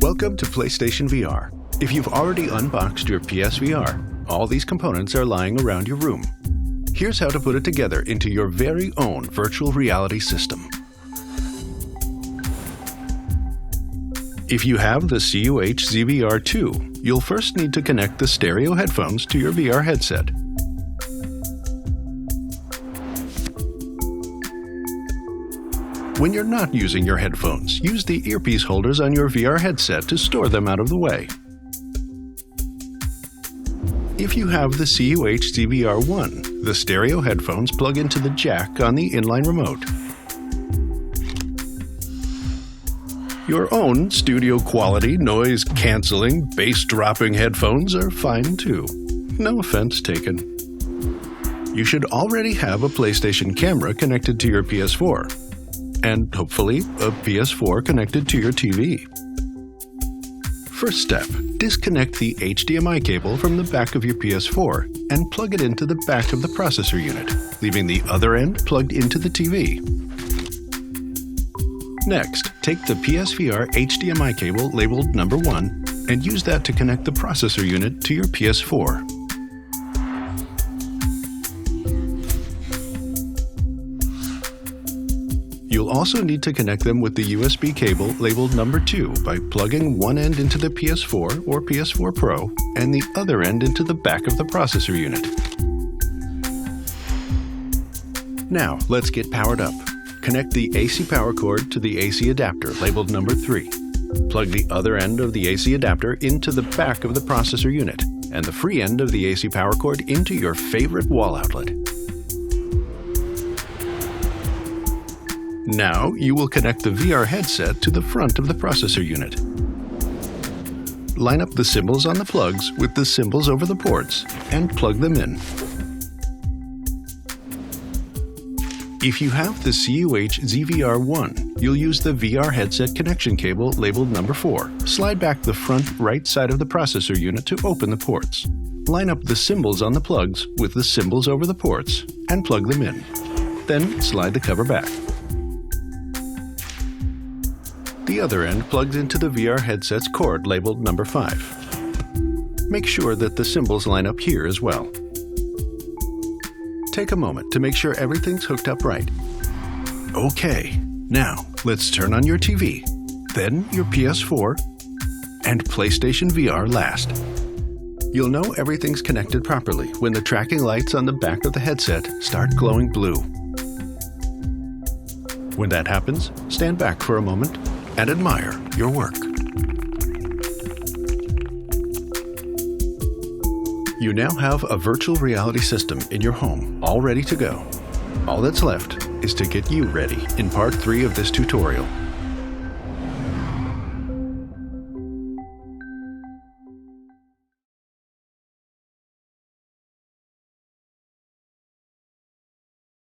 Welcome to PlayStation VR. If you've already unboxed your PSVR, all these components are lying around your room. Here's how to put it together into your very own virtual reality system. If you have the CUH ZVR2, you'll first need to connect the stereo headphones to your VR headset. When you're not using your headphones, use the earpiece holders on your VR headset to store them out of the way. If you have the CUH ZVR1, the stereo headphones plug into the jack on the inline remote. Your own studio quality, noise cancelling, bass dropping headphones are fine too. No offense taken. You should already have a PlayStation camera connected to your PS4. And hopefully a PS4 connected to your TV. First step, disconnect the HDMI cable from the back of your PS4 and plug it into the back of the processor unit, leaving the other end plugged into the TV. Next, take the PSVR HDMI cable labeled number 1 and use that to connect the processor unit to your PS4. You'll also need to connect them with the USB cable labeled number 2 by plugging one end into the PS4 or PS4 Pro and the other end into the back of the processor unit. Now, let's get powered up. Connect the AC power cord to the AC adapter labeled number 3. Plug the other end of the AC adapter into the back of the processor unit and the free end of the AC power cord into your favorite wall outlet. Now, you will connect the VR headset to the front of the processor unit. Line up the symbols on the plugs with the symbols over the ports and plug them in. If you have the CUH ZVR1, you'll use the VR headset connection cable labeled number 4. Slide back the front right side of the processor unit to open the ports. Line up the symbols on the plugs with the symbols over the ports and plug them in. Then slide the cover back. The other end plugs into the VR headset's cord labeled number 5. Make sure that the symbols line up here as well. Take a moment to make sure everything's hooked up right. Okay, now let's turn on your TV, then your PS4, and PlayStation VR last. You'll know everything's connected properly when the tracking lights on the back of the headset start glowing blue. When that happens, stand back for a moment and admire your work. You now have a virtual reality system in your home, all ready to go. All that's left is to get you ready in part 3 of this tutorial.